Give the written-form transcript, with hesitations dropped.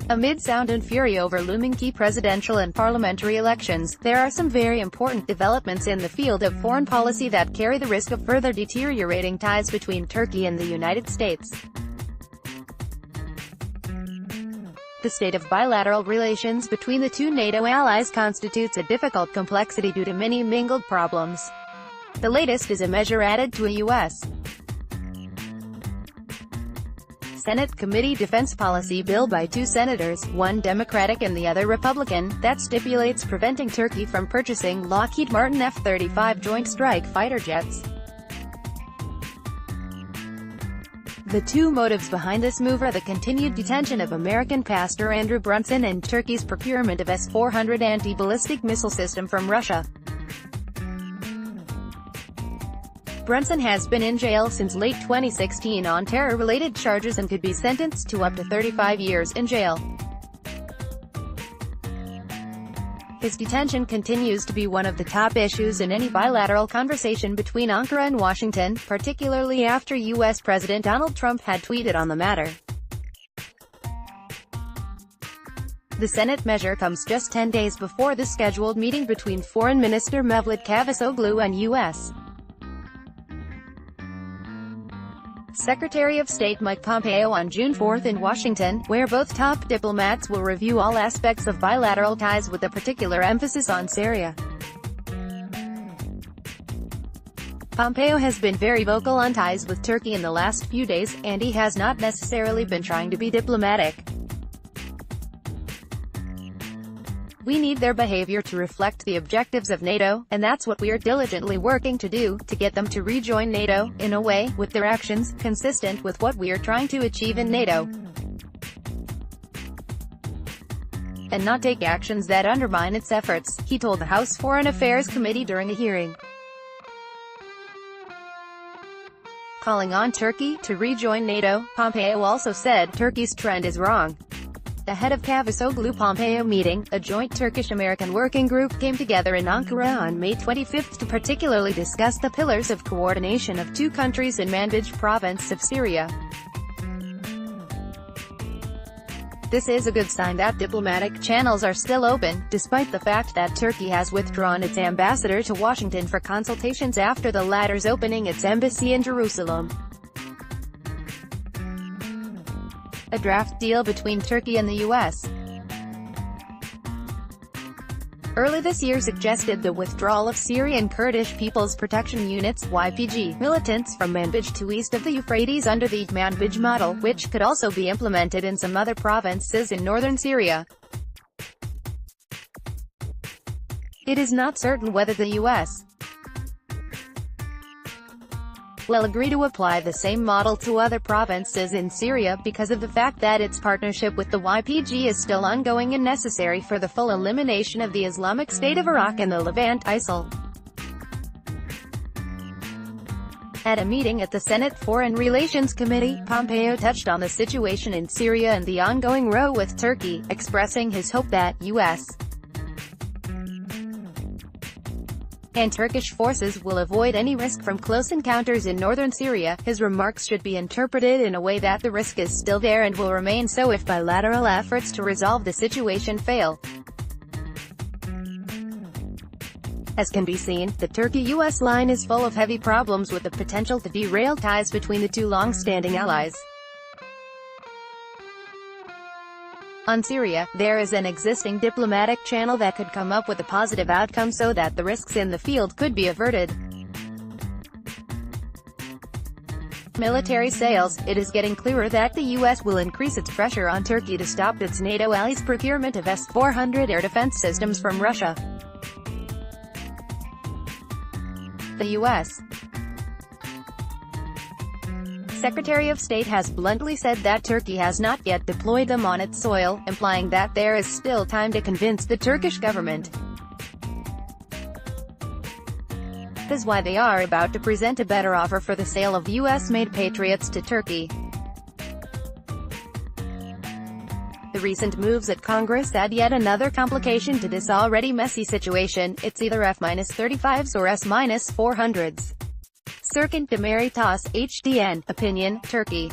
Amid sound and fury over looming key presidential and parliamentary elections, there are some very important developments in the field of foreign policy that carry the risk of further deteriorating ties between Turkey and the United States. The state of bilateral relations between the two NATO allies constitutes a difficult complexity due to many mingled problems. The latest is a measure added to a U.S. Senate Committee Defense Policy bill by two senators, one Democratic and the other Republican, that stipulates preventing Turkey from purchasing Lockheed Martin F-35 Joint Strike Fighter jets. The two motives behind this move are the continued detention of American pastor Andrew Brunson and Turkey's procurement of S-400 anti-ballistic missile system from Russia. Brunson has been in jail since late 2016 on terror-related charges and could be sentenced to up to 35 years in jail. His detention continues to be one of the top issues in any bilateral conversation between Ankara and Washington, particularly after U.S. President Donald Trump had tweeted on the matter. The Senate measure comes just 10 days before the scheduled meeting between Foreign Minister Mevlut Cavusoglu and U.S. Secretary of State Mike Pompeo on June 4 in Washington, where both top diplomats will review all aspects of bilateral ties with a particular emphasis on Syria. Pompeo has been very vocal on ties with Turkey in the last few days, and he has not necessarily been trying to be diplomatic. We need their behavior to reflect the objectives of NATO, and that's what we are diligently working to do, to get them to rejoin NATO, in a way, with their actions, consistent with what we are trying to achieve in NATO. And not take actions that undermine its efforts, he told the House Foreign Affairs Committee during a hearing. Calling on Turkey to rejoin NATO, Pompeo also said, "Turkey's trend is wrong." Ahead of Cavusoglu-Pompeo meeting, a joint Turkish-American working group came together in Ankara on May 25 to particularly discuss the pillars of coordination of two countries in Manbij province of Syria. This is a good sign that diplomatic channels are still open, despite the fact that Turkey has withdrawn its ambassador to Washington for consultations after the latter's opening its embassy in Jerusalem. A draft deal between Turkey and the U.S. early this year suggested the withdrawal of Syrian Kurdish People's Protection Units (YPG) militants from Manbij to east of the Euphrates under the Manbij model, which could also be implemented in some other provinces in northern Syria. It is not certain whether the U.S. will agree to apply the same model to other provinces in Syria because of the fact that its partnership with the YPG is still ongoing and necessary for the full elimination of the Islamic State of Iraq and the Levant ISIL. At a meeting at the Senate Foreign Relations Committee, Pompeo touched on the situation in Syria and the ongoing row with Turkey, expressing his hope that U.S. and Turkish forces will avoid any risk from close encounters in northern Syria. His remarks should be interpreted in a way that the risk is still there and will remain so if bilateral efforts to resolve the situation fail. As can be seen, the Turkey-US line is full of heavy problems with the potential to derail ties between the two long-standing allies. On Syria, there is an existing diplomatic channel that could come up with a positive outcome so that the risks in the field could be averted. Military sales. It is getting clearer that the U.S. will increase its pressure on Turkey to stop its NATO allies' procurement of S-400 air defense systems from Russia. The U.S. Secretary of State has bluntly said that Turkey has not yet deployed them on its soil, implying that there is still time to convince the Turkish government. This is why they are about to present a better offer for the sale of US-made Patriots to Turkey. The recent moves at Congress add yet another complication to this already messy situation. It's either F-35s or S-400s. Serkan Demirtaş, HDN, opinion, Turkey.